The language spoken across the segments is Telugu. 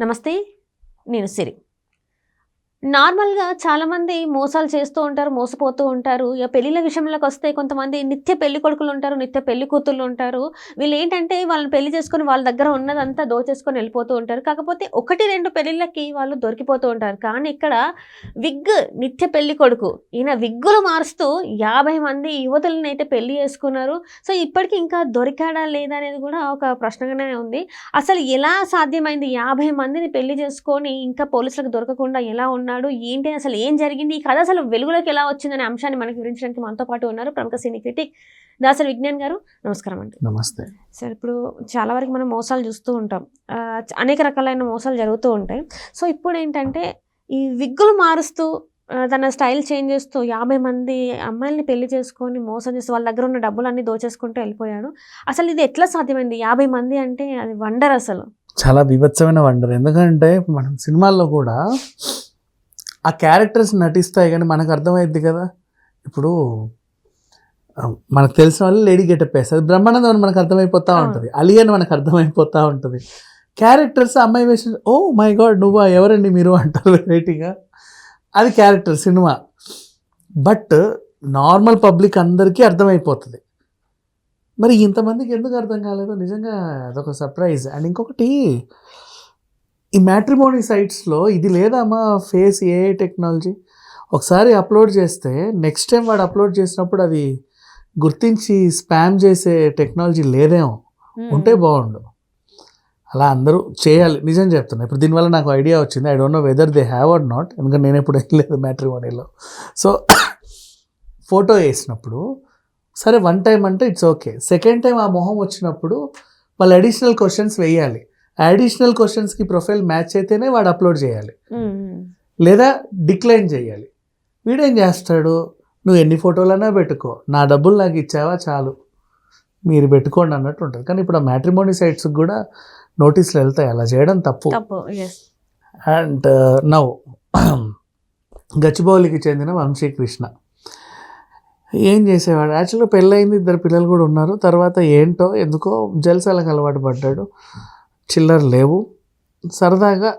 నమస్తే. నేను సిరి. నార్మల్‌గా చాలామంది మోసాలు చేస్తూ ఉంటారు, మోసపోతూ ఉంటారు. ఇక పెళ్ళిళ్ళ విషయంలోకొస్తే కొంతమంది నిత్య పెళ్లి కొడుకులుంటారు, నిత్య పెళ్లి కూతుర్లుంటారు. వీళ్ళేంటంటే వాళ్ళని పెళ్లి చేసుకొని వాళ్ళ దగ్గర ఉన్నదంతా దోచేసుకొని వెళ్ళిపోతూ ఉంటారు. కాకపోతే 1, 2 పెళ్ళిళ్ళకి వాళ్ళు దొరికిపోతూ ఉంటారు. కానీ ఇక్కడ విగ్ నిత్య పెళ్లి కొడుకు. ఈయన విగ్గులు మారుస్తూ 50 మంది యువతులనైతే పెళ్లి చేసుకున్నారు. సో, ఇప్పటికి ఇంకా దొరికాడా లేదా అనేది కూడా ఒక ప్రశ్నగానే ఉంది. అసలు ఎలా సాధ్యమైంది? 50 మందిని పెళ్లి చేసుకొని ఇంకా పోలీసులకు దొరకకుండా ఎలా ఉన్నాడు? ఏంటి అసలు ఏం జరిగింది? ఈ కథ అసలు వెలుగులోకి ఎలా వచ్చిందనే అంశాన్ని మనకు వివరించడానికి మనతో పాటు ఉన్నారు ప్రముఖ సినీ క్రిటిక్ దాసరి విజ్ఞాన్ గారు. నమస్కారం అండి. నమస్తే. సార్, ఇప్పుడు చాలా వరకు మనం మోసాలు చూస్తూ ఉంటాం. అనేక రకాలైన మోసాలు జరుగుతూ ఉంటాయి. సో, ఇప్పుడు ఏంటంటే ఈ విగ్గులు మారుస్తూ తన స్టైల్ చేంజ్ చేస్తూ 50 మంది అమ్మాయిల్ని పెళ్లి చేసుకొని మోసం చేస్తూ వాళ్ళ దగ్గర ఉన్న డబ్బులన్నీ దోచేసుకుంటూ వెళ్ళిపోయాడు. అసలు ఇది ఎట్లా సాధ్యమైంది? 50 మంది అంటే అది వండర్ అసలు. చాలా బీభత్సమైన వండర్. ఎందుకంటే మనం సినిమాల్లో కూడా ఆ క్యారెక్టర్స్ నటిస్తాయి కానీ మనకు అర్థమైద్ది కదా. ఇప్పుడు మనకు తెలిసిన వాళ్ళు లేడీ గెటప్ వేస్తారు, బ్రహ్మానందం అని మనకు అర్థమైపోతూ ఉంటుంది, అలీ అని మనకు అర్థమైపోతూ ఉంటుంది. క్యారెక్టర్స్ అమ్మాయి వేసి ఓ మై గాడ్ నువ్వా ఎవరండి మీరు అంటారు వెరైటీగా. అది character cinema. But normal public అందరికీ అర్థమైపోతుంది. మరి ఇంతమందికి ఎందుకు అర్థం కాలేదో నిజంగా అదొక సర్ప్రైజ్. అండ్ ఇంకొకటి, ఈ మ్యాట్రిమోనీ సైట్స్లో ఇది లేదమ్మా ఫేస్ ఏఐ టెక్నాలజీ. ఒకసారి అప్లోడ్ చేస్తే నెక్స్ట్ టైం వాడు అప్లోడ్ చేసినప్పుడు అది గుర్తించి స్పామ్ చేసే టెక్నాలజీ లేదేమో, ఉంటే బాగుండు. అలా అందరూ చేయాలి, నిజం చెప్తున్నా. ఇప్పుడు దీనివల్ల నాకు ఐడియా వచ్చింది. I don't know whether they have or not, ఎందుకంటే నేను ఎప్పుడు వెళ్ళలేదు మ్యాట్రిమోనీలో. సో ఫోటో వేసినప్పుడు సరే 1 టైం అంటే ఇట్స్ ఓకే. సెకండ్ టైం ఆ మొహం వచ్చినప్పుడు వాళ్ళు అడిషనల్ క్వశ్చన్స్ వేయాలి. అడిషనల్ క్వశ్చన్స్కి ప్రొఫైల్ మ్యాచ్ అయితేనే వాడు అప్లోడ్ చేయాలి, లేదా డిక్లైన్ చేయాలి. వీడేం చేస్తాడు, నువ్వు ఎన్ని ఫోటోలైనా పెట్టుకో, నా డబ్బులు నాకు ఇచ్చావా చాలు, మీరు పెట్టుకోండి అన్నట్టు ఉంటుంది. కానీ ఇప్పుడు ఆ మ్యాట్రిమోనీ సైట్స్కి కూడా నోటీసులు వెళ్తాయి, అలా చేయడం తప్పు. అండ్ నౌ గచ్చిబౌలికి చెందిన వంశీకృష్ణ ఏం చేసేవాడు, యాక్చువల్గా పెళ్ళయింది, 2 పిల్లలు కూడా ఉన్నారు. తర్వాత ఏంటో ఎందుకో జల్సాలకు అలవాటు పడ్డాడు, చిల్లర లేవు. సరదాగా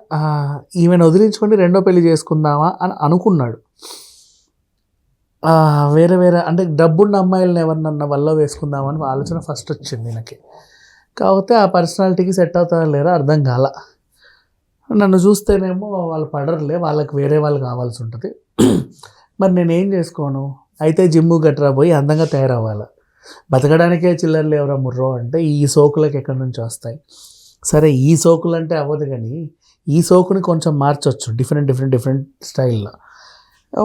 ఈమెను వదిలించుకొని 2వ పెళ్లి చేసుకుందామా అని అనుకున్నాడు. వేరే వేరే అంటే డబ్బున్న అమ్మాయిలను ఎవరినన్నా వల్ల వేసుకుందామని ఆలోచన ఫస్ట్ వచ్చింది నాకు. కాకపోతే ఆ పర్సనాలిటీకి సెట్ అవుతారా లేరా అర్థం కాల. నన్ను చూస్తేనేమో వాళ్ళు పడరులే, వాళ్ళకి వేరే వాళ్ళు కావాల్సి ఉంటుంది. మరి నేనేం చేసుకోను, అయితే జిమ్ము గట్రా పోయి అందంగా తయారవ్వాలి. బతకడానికే చిల్లర లేవరా ముర్రో అంటే ఈ సోకులకు ఎక్కడి నుంచి వస్తాయి. సరే ఈ సోకులు అంటే అవ్వదు, కానీ ఈ సోకుని కొంచెం మార్చవచ్చు డిఫరెంట్ స్టైల్లో.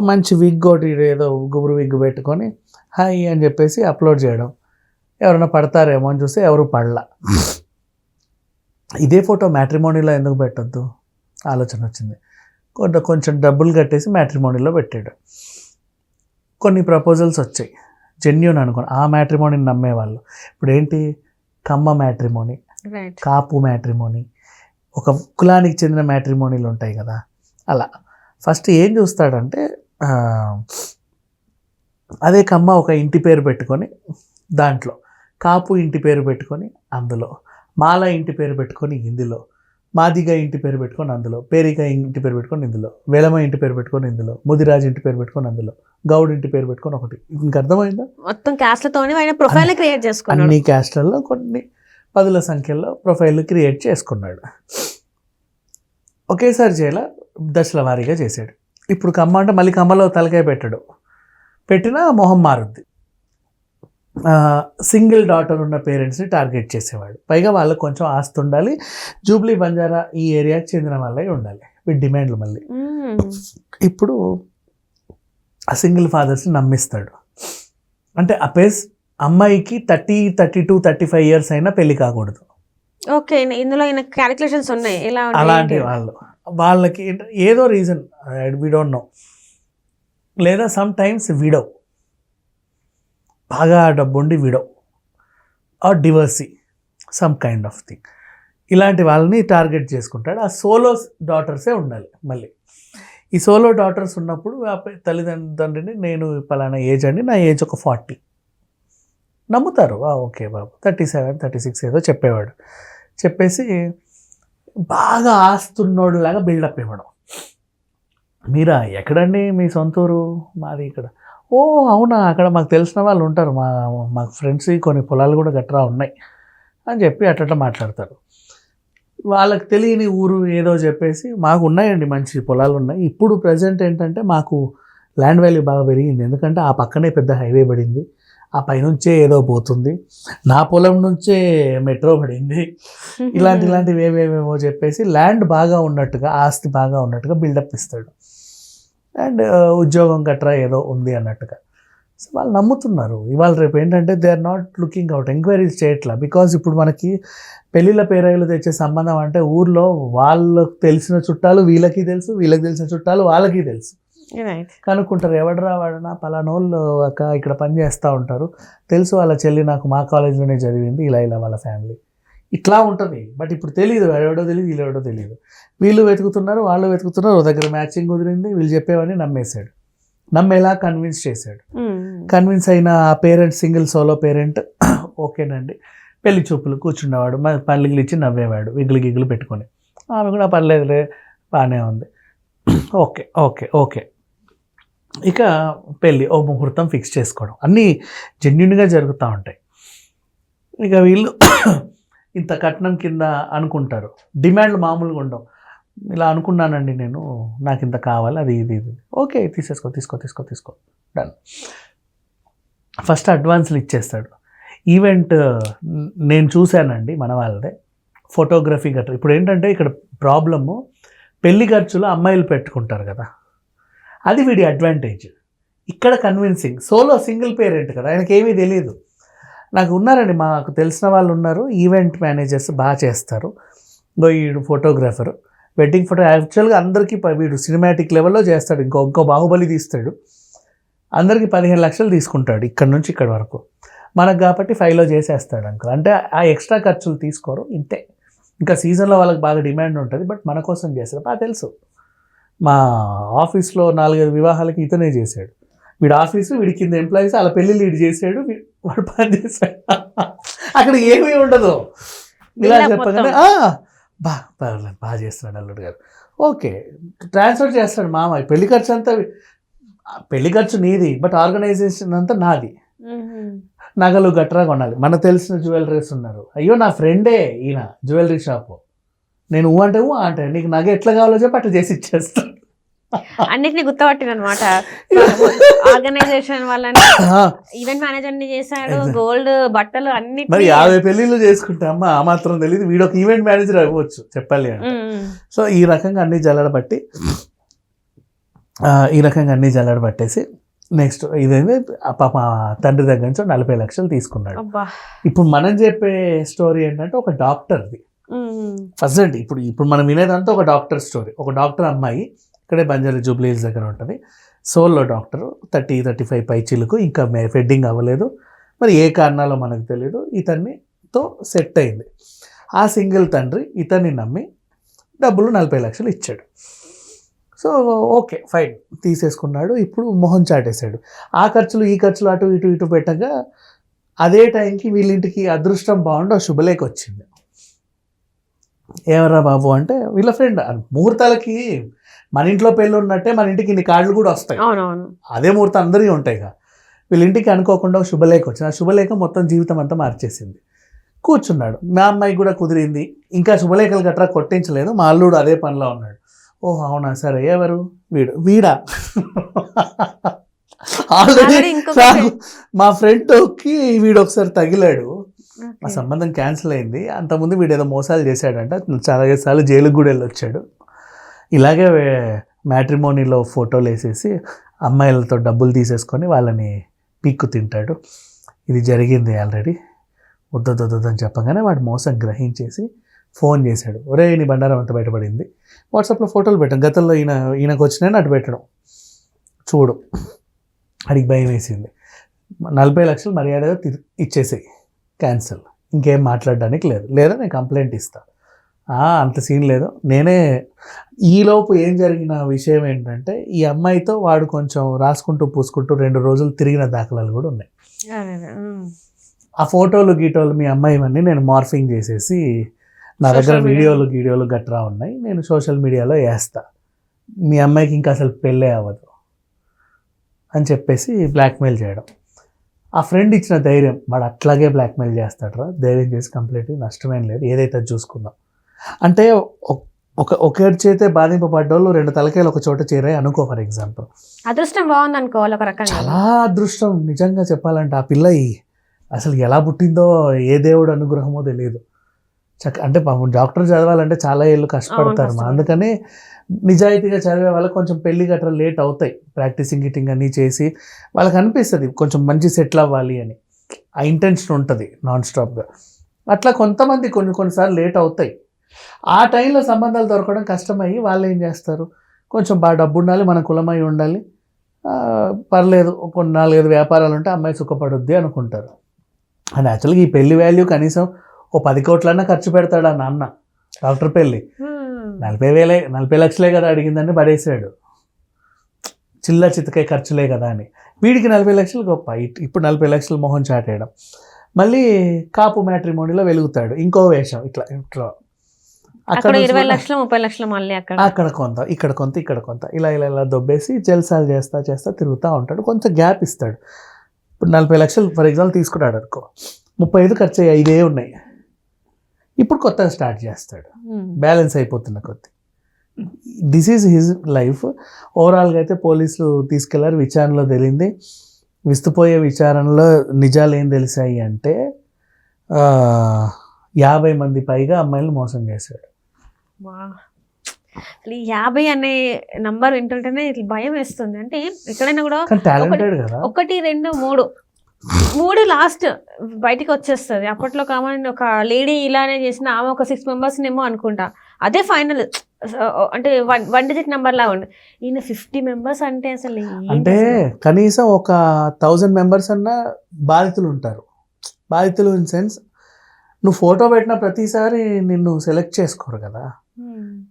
మంచి విగ్ ఒకటి ఏదో గుబురు విగ్ పెట్టుకొని హాయ్ అని చెప్పేసి అప్లోడ్ చేయడం. ఎవరైనా పడతారేమో అని చూస్తే ఎవరు పడలా. ఇదే ఫోటో మ్యాట్రిమోనీలో ఎందుకు పెట్టద్దు ఆలోచన వచ్చింది. కొంచెం డబ్బులు కట్టేసి మ్యాట్రిమోనీలో పెట్టాడు. కొన్ని ప్రపోజల్స్ వచ్చాయి, జెన్యూన్ అనుకోండి, ఆ మ్యాట్రిమోనీని నమ్మేవాళ్ళు. ఇప్పుడు ఏంటి, కమ్మ మ్యాట్రిమోనీ, కాపు మ్యాట్రిమోనీ, ఒక కులానికి చెందిన మ్యాట్రిమోనీలు ఉంటాయి కదా. అలా ఫస్ట్ ఏం చూస్తాడంటే, అదే కమ్మ ఒక ఇంటి పేరు పెట్టుకొని దాంట్లో, కాపు ఇంటి పేరు పెట్టుకొని అందులో, మాల ఇంటి పేరు పెట్టుకొని ఇందులో, మాదిగ ఇంటి పేరు పెట్టుకొని అందులో, పేరిక ఇంటి పేరు పెట్టుకొని ఇందులో, వెలమ ఇంటి పేరు పెట్టుకొని ఇందులో, ముదిరాజు ఇంటి పేరు పెట్టుకొని అందులో, గౌడ్ ఇంటి పేరు పెట్టుకొని ఒకటి. ఇంక అర్థమైందా? మొత్తం క్యాస్ట్లతోనే ఆయన ప్రొఫైల్ క్రియేట్ చేసుకున్నాడు. అన్ని క్యాస్ట్లలో కొన్ని 10ల సంఖ్యలో ప్రొఫైల్ క్రియేట్ చేసుకున్నాడు. ఒకేసారి చేయాల, దశల వారీగా చేశాడు. ఇప్పుడు కమ్మ అంటే మళ్ళీ కమ్మలో తలకాయ పెట్టినా మొహం మారుద్ది. సింగిల్ డాటర్ ఉన్న పేరెంట్స్ని టార్గెట్ చేసేవాడు. పైగా వాళ్ళకి కొంచెం ఆస్తి ఉండాలి, జూబ్లీ బంజారా ఈ ఏరియాకి చెందిన వాళ్ళే ఉండాలి, వీటి డిమాండ్లు. మళ్ళీ ఇప్పుడు ఆ సింగిల్ ఫాదర్స్ని నమ్మిస్తాడు. అంటే అమ్మాయికి 30, 32, 35 ఇయర్స్ అయినా పెళ్లి కాకూడదు. ఓకే, ఇందులో క్యాలిక్యులేషన్స్ ఉన్నాయి. అలాంటి వాళ్ళకి ఏదో రీజన్ వి డోంట్ నో, లేదా సమ్ టైమ్స్ విడో, బాగా డబ్బుండి widow or divorcee, some kind of thing. ఇలాంటి వాళ్ళని టార్గెట్ చేసుకుంటాడు. ఆ సోలో డాటర్సే ఉండాలి. మళ్ళీ ఈ సోలో డాటర్స్ ఉన్నప్పుడు ఆ తల్లిదండ్రుని నేను పలానా ఏజ్ అండి, నా ఏజ్ ఒక 40, నమ్ముతారు. ఓకే బాబు 37, 36 ఏదో చెప్పేవాడు. చెప్పేసి బాగా ఆస్తున్నోళ్ళలాగా బిల్డప్ ఇవ్వడం. మీరా ఎక్కడండి మీ సొంతూరు? మాది ఇక్కడ. ఓ అవునా, అక్కడ మాకు తెలిసిన వాళ్ళు ఉంటారు, మా ఫ్రెండ్స్ కొన్ని పొలాలు కూడా గట్రా ఉన్నాయి అని చెప్పి అట్లా మాట్లాడతారు. వాళ్ళకి తెలియని ఊరు ఏదో చెప్పేసి మాకు ఉన్నాయండి మంచి పొలాలు ఉన్నాయి. ఇప్పుడు ప్రజెంట్ ఏంటంటే మాకు ల్యాండ్ వాల్యూ బాగా పెరిగింది, ఎందుకంటే ఆ పక్కనే పెద్ద హైవే పడింది, ఆ పైనుంచే ఏదో పోతుంది, నా పొలం నుంచే మెట్రో పడింది, ఇలాంటివి ఏవేవేవో చెప్పేసి ల్యాండ్ బాగా ఉన్నట్టుగా, ఆస్తి బాగా ఉన్నట్టుగా బిల్డప్ ఇస్తాడు. అండ్ ఉద్యోగం గట్రా ఏదో ఉంది అన్నట్టుగా. సో వాళ్ళు నమ్ముతున్నారు. ఇవాళ రేపు ఏంటంటే they are not looking out, enquiries చేయట్లా. బికాజ్ ఇప్పుడు మనకి పెళ్ళిళ్ళ పేరైలు తెచ్చే సంబంధం అంటే ఊర్లో వాళ్ళకు తెలిసిన చుట్టాలు వీళ్ళకి తెలుసు, వీళ్ళకి తెలిసిన చుట్టాలు వాళ్ళకి తెలుసు, కనుక్కుంటారు. ఎవడరా వాడనా పలానోళ్ళు అక్క ఇక్కడ పని చేస్తూ ఉంటారు, తెలుసు వాళ్ళ చెల్లి నాకు మా కాలేజీలోనే చదివింది, ఇలా వాళ్ళ ఫ్యామిలీ, ఇట్లా ఉంటుంది. బట్ ఇప్పుడు తెలియదు, ఎవడో తెలియదు, వీళ్ళెవడో తెలియదు. వీళ్ళు వెతుకుతున్నారు, వాళ్ళు వెతుకుతున్నారు, ఓ దగ్గర మ్యాచింగ్ కుదిరింది, వీళ్ళు చెప్పేవని నమ్మేశాడు, నమ్మేలా కన్విన్స్ చేశాడు. కన్విన్స్ అయిన ఆ పేరెంట్, సింగిల్ సోలో పేరెంట్ ఓకేనండి, పెళ్లి చూపులు కూర్చున్నవాడు, పళ్ళిగిలు ఇచ్చి నవ్వేవాడు, విగులు పెట్టుకొని. ఆమె కూడా పర్లేదులే బాగానే ఉంది, ఓకే ఓకే ఓకే. ఇక పెళ్ళి, ఓ ముహూర్తం ఫిక్స్ చేసుకోవడం, అన్నీ జెన్యున్గా జరుగుతూ ఉంటాయి. ఇక వీళ్ళు ఇంత కట్నం కింద అనుకుంటారు, డిమాండ్లు మామూలుగా ఉండవు. ఇలా అనుకున్నానండి నేను, నాకు ఇంత కావాలి, అది ఇది ఓకే తీసుకో డన్. ఫస్ట్ అడ్వాన్స్లు ఇచ్చేస్తాడు. ఈవెంట్ నేను చూశానండి మన వాళ్ళదే, ఫోటోగ్రఫీ గట్రా. ఇప్పుడు ఏంటంటే ఇక్కడ ప్రాబ్లము, పెళ్లి ఖర్చులు అమ్మాయిలు పెట్టుకుంటారు కదా, అది వీడి అడ్వాంటేజ్. ఇక్కడ కన్విన్సింగ్, సోలో సింగిల్ పేరెంట్ కదా, ఆయనకి ఏమీ తెలియదు. నాకు ఉన్నారండి, మాకు తెలిసిన వాళ్ళు ఉన్నారు, ఈవెంట్ మేనేజర్స్ బాగా చేస్తారు. వీడు ఫోటోగ్రాఫర్, వెడ్డింగ్ ఫోటో యాక్చువల్గా అందరికీ వీడు సినిమాటిక్ లెవెల్లో చేస్తాడు, ఇంకో బాహుబలి తీస్తాడు, అందరికీ 15 లక్షలు తీసుకుంటాడు ఇక్కడ నుంచి ఇక్కడ వరకు. మనకు కాబట్టి 5లో చేసేస్తాడు అనుకో. అంటే ఆ ఎక్స్ట్రా ఖర్చులు తీసుకోరు, ఇంతే. ఇంకా సీజన్లో వాళ్ళకి బాగా డిమాండ్ ఉంటుంది, బట్ మన కోసం చేస్తారు. బాగా తెలుసు, మా ఆఫీస్లో 4-5 వివాహాలకి ఇతనే చేశాడు. వీడు ఆఫీసు, వీడి కింద ఎంప్లాయీస్, అలా పెళ్ళి లీడ్ చేశాడు, వాడు పని చేశాడు. అక్కడ ఏమీ ఉండదు. ఇలా చెప్పగానే బాగా చేస్తున్నాడు అల్లుడు గారు, ఓకే ట్రాన్స్ఫర్ చేస్తాడు మామ. పెళ్లి ఖర్చు అంతా, పెళ్లి ఖర్చు నీది, బట్ ఆర్గనైజేషన్ అంతా నాది. నగలు గట్రా కొనాలి, మనకు తెలిసిన జ్యువెలరీస్ ఉన్నారు. అయ్యో నా ఫ్రెండే ఈయన జ్యువెలరీ షాపు, నేను అంటే నీకు నగ ఎట్లా కావాలో చెప్పి అట్లా చేసి ఇచ్చేస్తాను. అన్నిటిని గుర్తుపట్టిన అనమాట. ఆర్గనైజేషన్ వాళ్ళని, ఈవెంట్ మేనేజర్ ని చేశాడు, గోల్డ్ బట్టలు అన్ని. మరి 50 పెళ్లిళ్ళు చేసుకుంటే అమ్మ ఆ మాత్రం తెలియదు, వీడు ఒక ఈవెంట్ మేనేజర్ అవ్వచ్చు చెప్పాలి అంటే. సో ఈ రకంగా అన్ని జల్లడబట్టేసి నెక్స్ట్ ఇదైతే పాప తండ్రి దగ్గర నుంచి 40 లక్షలు తీసుకున్నాడు. ఇప్పుడు మనం చెప్పే స్టోరీ ఏంటంటే ఒక డాక్టర్ది ఫస్ట్. ఇప్పుడు మనం వినేదంతా ఒక డాక్టర్ స్టోరీ. ఒక డాక్టర్ అమ్మాయి ఇక్కడే బంజారా జూబ్లీ హిల్స్ దగ్గర ఉంటుంది, సోల్లో డాక్టరు, 30-35 పై చిలుకు, ఇంకా వెడ్డింగ్ అవ్వలేదు, మరి ఏ కారణాలో మనకు తెలియదు, ఇతన్నితో సెట్ అయింది. ఆ సింగిల్ తండ్రి ఇతన్ని నమ్మి డబ్బులు 40 లక్షలు ఇచ్చాడు. సో ఓకే ఫైన్ తీసేసుకున్నాడు. ఇప్పుడు మొహం చాటేశాడు. ఆ ఖర్చులు ఈ ఖర్చులు అటు ఇటు పెట్టగా అదే టైంకి వీళ్ళింటికి అదృష్టం బాగుండి శుభలేఖ వచ్చింది. ఏమరా బాబు అంటే వీళ్ళ ఫ్రెండ్. ముహూర్తాలకి మన ఇంట్లో పెళ్ళి ఉన్నట్టే మన ఇంటికి ఇన్ని కార్డులు కూడా వస్తాయి, అదే ముహూర్తం అందరికీ ఉంటాయిగా. వీళ్ళ ఇంటికి అనుకోకుండా శుభలేఖ వచ్చింది. ఆ శుభలేఖ మొత్తం జీవితం అంతా మార్చేసింది. కూర్చున్నాడు. మా అమ్మాయి కూడా కుదిరింది, ఇంకా శుభలేఖలు గట్రా కొట్టించలేదు, మా అల్లుడు అదే పనిలో ఉన్నాడు. ఓహ్ అవునా సరే, ఎవరు వీడా ఆల్రెడీ మా ఫ్రెండ్కి వీడు ఒకసారి తగిలాడు, ఆ సంబంధం క్యాన్సిల్ అయింది. అంతకుముందు వీడు ఏదో మోసాలు చేశాడంట, చాలా సార్లు జైలుకు కూడా వెళ్ళొచ్చాడు. ఇలాగే మ్యాట్రిమోనీలో ఫోటోలు వేసేసి అమ్మాయిలతో డబ్బులు తీసేసుకొని వాళ్ళని పీక్కు తింటాడు. ఇది జరిగింది ఆల్రెడీ, వద్దని చెప్పగానే వాడు మోసం గ్రహించేసి ఫోన్ చేశాడు. ఒరే నీ బండారం అంతా బయటపడింది, వాట్సాప్లో ఫోటోలు పెట్టాం, గతంలో ఈయనకు వచ్చినాయని అటు పెట్టడం చూడు. అడిగి భయం వేసింది. 40 లక్షలు మర్యాదగా ఇచ్చేసేయి, క్యాన్సిల్, ఇంకేం మాట్లాడడానికి లేదు, లేదా నేను కంప్లైంట్ ఇస్తాను. అంత సీన్ లేదు, నేనే. ఈలోపు ఏం జరిగిన విషయం ఏంటంటే ఈ అమ్మాయితో వాడు కొంచెం రాసుకుంటూ పూసుకుంటూ 2 రోజులు తిరిగిన దాఖలాలు కూడా ఉన్నాయి. ఆ ఫోటోలు గీటోలు మీ అమ్మాయి ఇవన్నీ నేను మార్ఫింగ్ చేసేసి నా దగ్గర Social media. వీడియోలు గట్రా ఉన్నాయి, నేను సోషల్ మీడియాలో వేస్తా, మీ అమ్మాయికి ఇంకా అసలు పెళ్ళే అవ్వదు అని చెప్పేసి బ్లాక్మెయిల్ చేయడం. ఆ ఫ్రెండ్ ఇచ్చిన ధైర్యం, వాడు అట్లాగే బ్లాక్మెయిల్ చేస్తాడరా, ధైర్యం చేసి కంప్లీట్లీ నష్టమేం లేదు, ఏదైతే అది చూసుకుందాం అంటే ఒకరి చేతే బాధింపబడ్డోళ్ళు 2 తలకాయలు ఒక చోట చేరాయి అనుకో, ఫర్ ఎగ్జాంపుల్. అదృష్టం బాగుంది అనుకోవాలి ఒక రకంగా. చాలా అదృష్టం నిజంగా చెప్పాలంటే. ఆ పిల్ల అసలు ఎలా పుట్టిందో, ఏ దేవుడు అనుగ్రహమో తెలియదు. అంటే పాపం డాక్టర్ చదవాలంటే చాలా ఏళ్ళు కష్టపడతారు. కష్టపడతారు. అందుకని నిజాయితీగా చదివే వాళ్ళకి కొంచెం పెళ్లి గట్రా లేట్ అవుతాయి, ప్రాక్టీసింగ్ గిటింగ్ అన్నీ చేసి వాళ్ళకి అనిపిస్తుంది కొంచెం మంచి సెటిల్ అవ్వాలి అని, ఆ ఇంటెన్షన్ ఉంటుంది నాన్ స్టాప్గా. అట్లా కొంతమంది కొన్నిసార్లు లేట్ అవుతాయి. ఆ టైంలో సంబంధాలు దొరకడం కష్టమయ్యి వాళ్ళు ఏం చేస్తారు, కొంచెం బాగా డబ్బు ఉండాలి, మన కులమై ఉండాలి, పర్లేదు కొన్ని 4-5 వ్యాపారాలు ఉంటే అమ్మాయి సుఖపడుద్ది అనుకుంటారు. అండ్ యాక్చువల్గా ఈ పెళ్లి వాల్యూ కనీసం 10 కోట్లన్నా ఖర్చు పెడతాడు ఆ నాన్న. డాక్టర్ పెళ్ళి 40 లక్షలే కదా అడిగిందని పడేసాడు, చితకే ఖర్చులే కదా అని. వీడికి 40 లక్షలు గొప్ప, ఇప్పుడు 40 లక్షలు మొహం చాటేయడం. మళ్ళీ కాపు మ్యాట్రిమోనీలో వెలుగుతాడు, ఇంకో వేషం, ఇట్లా అక్కడ 20 లక్షలు 30 లక్షలు మళ్ళీ అక్కడ కొంత, ఇక్కడ కొంత ఇలా దొబ్బేసి జల్సాలు చేస్తా తిరుగుతూ ఉంటాడు. కొంత గ్యాప్ ఇస్తాడు. ఇప్పుడు 40 లక్షలు ఫర్ ఎగ్జాంపుల్ తీసుకున్నాడు అనుకో, 35 ఖర్చు అయ్యి 5 ఉన్నాయి. ఇప్పుడు కొత్తగా స్టార్ట్ చేస్తాడు, బ్యాలెన్స్ అయిపోతున్న కొద్ది. This is his life. ఓవరాల్గా అయితే పోలీసులు తీసుకెళ్లారు, విచారణలో తెలియంది. విస్తుపోయే విచారణలో నిజాలు ఏం తెలిసాయి అంటే 50 మంది పైగా అమ్మాయిలు మోసం చేశాడు. అసలు 50 అనే నంబర్ వింటుంటేనే ఇట్లా భయం వేస్తుంది. అంటే ఎక్కడైనా కూడా టాలెంటెడ్ కదా, 1 2 3 లాస్ట్ బయటికి వచ్చేస్తుంది. అప్పట్లో కామన్ ఒక లేడీ ఇలానే చేసిన, ఆమె ఒక 6 మెంబర్స్ ఏమో అనుకుంటా, అదే ఫైనల్. అంటే 1 డిజిట్ నెంబర్ లా ఉంది. ఈయన 50 మెంబర్స్ అంటే అసలు అంటే కనీసం ఒక 1000 మెంబర్స్ అన్న బాధితులు ఉంటారు. బాధితులు ఇన్ సెన్స్, నువ్వు ఫోటో పెట్టిన ప్రతిసారి నిన్ను సెలెక్ట్ చేసుకోరు కదా,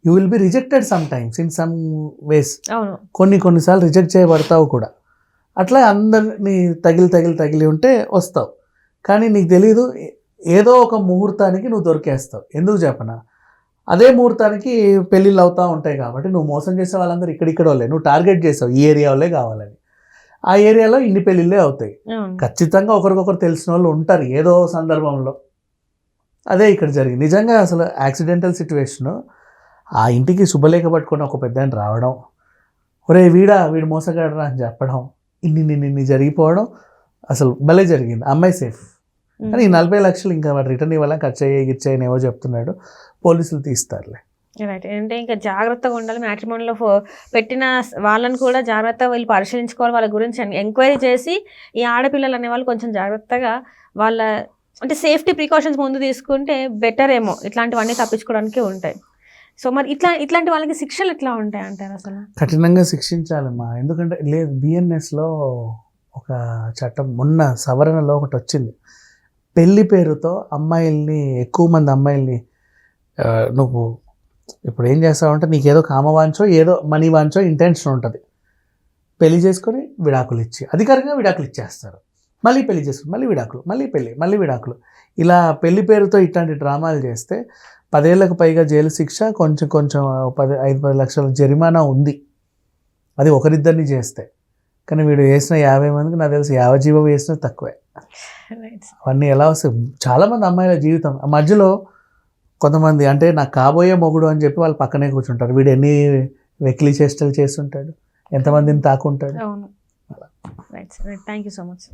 you will be rejected some times in some ways. కొన్నిసార్లు రిజెక్ట్ చేయబడతావు కూడా. అట్లా అందరినీ తగిలి ఉంటే వస్తావు, కానీ నీకు తెలీదు ఏదో ఒక ముహూర్తానికి నువ్వు దొరికేస్తావు. ఎందుకు చెప్పనా, అదే ముహూర్తానికి పెళ్ళిళ్ళు అవుతూ ఉంటాయి కాబట్టి నువ్వు మోసం చేసే వాళ్ళందరూ ఇక్కడ వాళ్ళే, నువ్వు టార్గెట్ చేసావు ఈ ఏరియా వాళ్ళే కావాలని. ఆ ఏరియాలో ఇన్ని పెళ్ళిళ్ళే అవుతాయి. ఖచ్చితంగా ఒకరికొకరు తెలిసిన వాళ్ళు ఉంటారు ఏదో సందర్భంలో. అదే ఇక్కడ జరిగింది. నిజంగా అసలు యాక్సిడెంటల్ సిచ్యువేషను. ఆ ఇంటికి శుభలేఖ పట్టుకొని ఒక పెద్ద ఆయన రావడం, ఒరే వీడు మోసగాడరా అని చెప్పడం, ఇన్ని జరిగిపోవడం అసలు భలే జరిగింది. అమ్మాయి సేఫ్, కానీ ఈ 40 లక్షలు ఇంకా వాడు రిటర్న్ ఇవ్వాలా, ఖర్చు ఇచ్చేయనేవో చెప్తున్నాడు. పోలీసులు తీస్తారులే. రైట్. అంటే ఇంకా జాగ్రత్తగా ఉండాలి. మ్యాట్రిమోనీలో పెట్టిన వాళ్ళని కూడా జాగ్రత్తగా వీళ్ళు పరిశీలించుకోవాలి, వాళ్ళ గురించి ఎంక్వైరీ చేసి ఈ ఆడపిల్లలు అనేవాళ్ళు కొంచెం జాగ్రత్తగా వాళ్ళ అంటే సేఫ్టీ ప్రికాషన్స్ ముందు తీసుకుంటే బెటర్ ఏమో, ఇట్లాంటివన్నీ తప్పించుకోవడానికి ఉంటాయి. సో మరి ఇట్లాంటి వాళ్ళకి శిక్షలు ఎట్లా ఉంటాయి అంటారు? అసలు కఠినంగా శిక్షించాలమ్మా. ఎందుకంటే లేదు, బిఎన్ఎస్లో ఒక చట్టం మొన్న సవరణలో ఒకటి వచ్చింది. పెళ్లి పేరుతో ఎక్కువ మంది అమ్మాయిల్ని నువ్వు ఇప్పుడు ఏం చేస్తావంటే, నీకు ఏదో కామవాంచో ఏదో మనీ వాంచో ఇంటెన్షన్ ఉంటుంది, పెళ్లి చేసుకొని విడాకులు ఇచ్చి అధికారికంగా విడాకులు ఇచ్చేస్తారు. మళ్ళీ పెళ్లి చేసుకుని మళ్ళీ విడాకులు, మళ్ళీ పెళ్ళి, మళ్ళీ విడాకులు. ఇలా పెళ్లి పేరుతో ఇట్లాంటి డ్రామాలు చేస్తే 10 ఏళ్లకు పైగా జైలు శిక్ష, కొంచెం 5-10 లక్షల జరిమానా ఉంది. అది ఒకరిద్దరిని చేస్తే. కానీ వీడు వేసిన 50 మందికి నాకు తెలిసి 50 జీవం వేసిన తక్కువే. అవన్నీ ఎలా వస్తాయి? చాలామంది అమ్మాయిల జీవితం ఆ మధ్యలో కొంతమంది అంటే నాకు కాబోయే మొగుడు అని చెప్పి వాళ్ళు పక్కనే కూర్చుంటారు. వీడు ఎన్ని వెకిలి చేష్టలు చేస్తుంటాడు, ఎంతమందిని తాకుంటాడు. అవును. Right. Thank you so much.